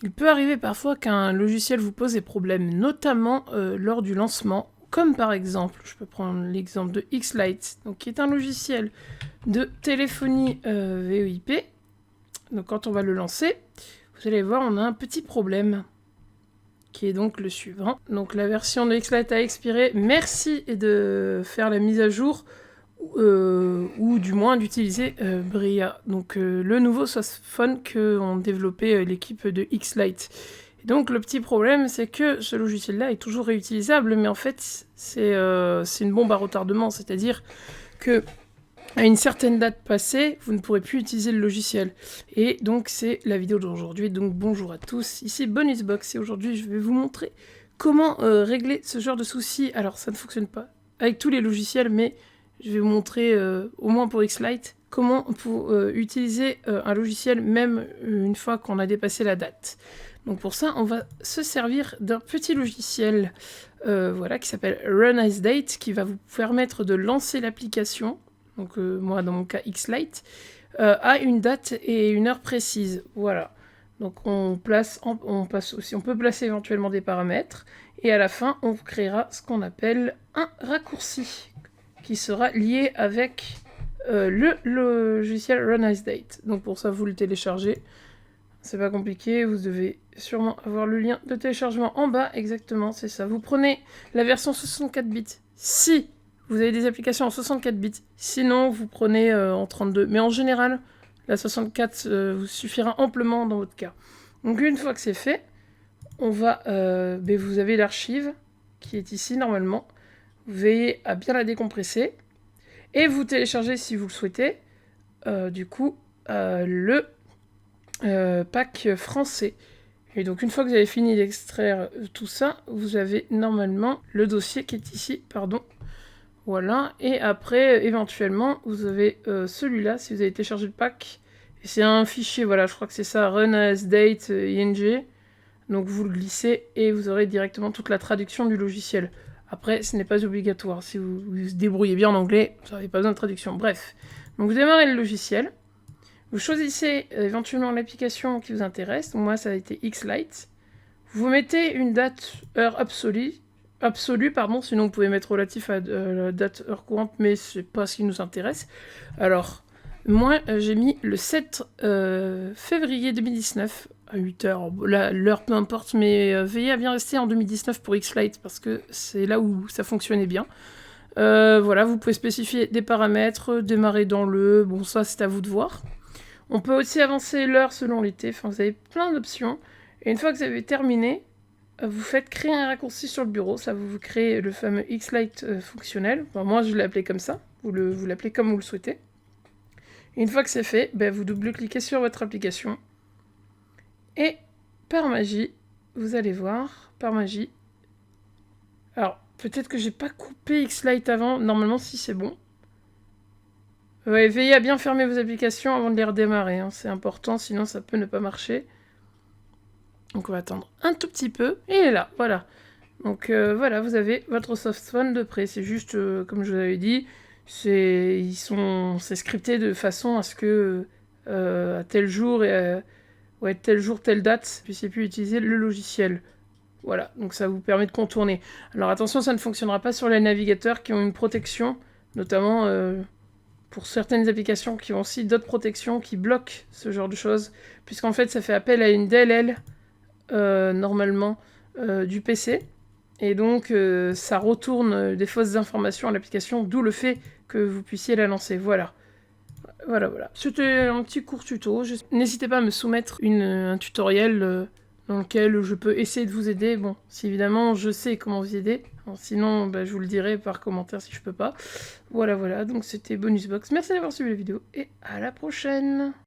Il peut arriver parfois qu'un logiciel vous pose des problèmes, notamment lors du lancement, comme par exemple, je peux prendre l'exemple de X-Lite, donc qui est un logiciel de téléphonie VoIP. Donc quand on va le lancer, vous allez voir, on a un petit problème, qui est donc le suivant. Donc la version de X-Lite a expiré, merci de faire la mise à jour, ou du moins d'utiliser Bria, donc le nouveau softphone qu'ont développé l'équipe de X-Lite. Et donc le petit problème, c'est que ce logiciel-là est toujours réutilisable, mais en fait, c'est une bombe à retardement, c'est-à-dire que à une certaine date passée, vous ne pourrez plus utiliser le logiciel. Et donc c'est la vidéo d'aujourd'hui, donc bonjour à tous, ici Bonusbox, et aujourd'hui je vais vous montrer comment régler ce genre de soucis. Alors ça ne fonctionne pas avec tous les logiciels, mais je vais vous montrer, au moins pour X-Lite, comment pour utiliser un logiciel même une fois qu'on a dépassé la date. Donc pour ça, on va se servir d'un petit logiciel voilà, qui s'appelle RunAsDate, qui va vous permettre de lancer l'application, donc moi dans mon cas X-Lite, à une date et une heure précise. Voilà. Donc on peut placer éventuellement des paramètres, et à la fin, on créera ce qu'on appelle un raccourci, qui sera lié avec le logiciel RunAsDate. Donc pour ça, vous le téléchargez. C'est pas compliqué, vous devez sûrement avoir le lien de téléchargement en bas, exactement, c'est ça. Vous prenez la version 64 bits, si vous avez des applications en 64 bits, sinon vous prenez en 32. Mais en général, la 64 vous suffira amplement dans votre cas. Donc une fois que c'est fait, on va, vous avez l'archive qui est ici normalement. Vous veillez à bien la décompresser. Et vous téléchargez, si vous le souhaitez, du coup, le pack français. Et donc une fois que vous avez fini d'extraire tout ça, vous avez normalement le dossier qui est ici, pardon. Voilà, et après, éventuellement, vous avez celui-là, si vous avez téléchargé le pack. Et c'est un fichier, voilà, je crois que c'est ça, runasdate ing. Donc vous le glissez et vous aurez directement toute la traduction du logiciel. Après, ce n'est pas obligatoire. Si vous vous débrouillez bien en anglais, vous n'avez pas besoin de traduction. Bref, donc vous démarrez le logiciel. Vous choisissez éventuellement l'application qui vous intéresse. Donc moi, ça a été X-Lite. Vous mettez une date, heure absolue, sinon vous pouvez mettre relatif à la date, heure courante, mais c'est pas ce qui nous intéresse. Alors, moi, j'ai mis le 7 février 2019 à 8h. L'heure, peu importe, mais veillez à bien rester en 2019 pour X-Lite, parce que c'est là où ça fonctionnait bien. Voilà, vous pouvez spécifier des paramètres, démarrer dans le... Bon, ça, c'est à vous de voir. On peut aussi avancer l'heure selon l'été. Enfin, vous avez plein d'options. Et une fois que vous avez terminé, vous faites créer un raccourci sur le bureau. Ça vous crée le fameux X-Lite fonctionnel. Enfin, moi, je l'ai appelé comme ça. Vous l'appelez comme vous le souhaitez. Et une fois que c'est fait, vous double-cliquez sur votre application. Et par magie, vous allez voir, par magie... Alors, peut-être que j'ai pas coupé X-Lite avant. Normalement, si, c'est bon. Ouais, veillez à bien fermer vos applications avant de les redémarrer, hein. C'est important, sinon ça peut ne pas marcher. Donc on va attendre un tout petit peu, et il est là, voilà. Donc voilà, vous avez votre softphone de près. C'est juste, comme je vous avais dit, c'est scripté de façon à ce que à tel jour, tel jour, telle date, vous puissiez plus utiliser le logiciel. Voilà, donc ça vous permet de contourner. Alors attention, ça ne fonctionnera pas sur les navigateurs qui ont une protection, notamment... pour certaines applications qui ont aussi d'autres protections qui bloquent ce genre de choses, puisqu'en fait ça fait appel à une DLL normalement du PC, et donc ça retourne des fausses informations à l'application, d'où le fait que vous puissiez la lancer. Voilà. Voilà. C'était un petit court tuto. N'hésitez pas à me soumettre un tutoriel dans lequel je peux essayer de vous aider. Bon, si évidemment je sais comment vous aider. Sinon, je vous le dirai par commentaire si je peux pas. Voilà. Donc c'était Bonusbox. Merci d'avoir suivi la vidéo et à la prochaine.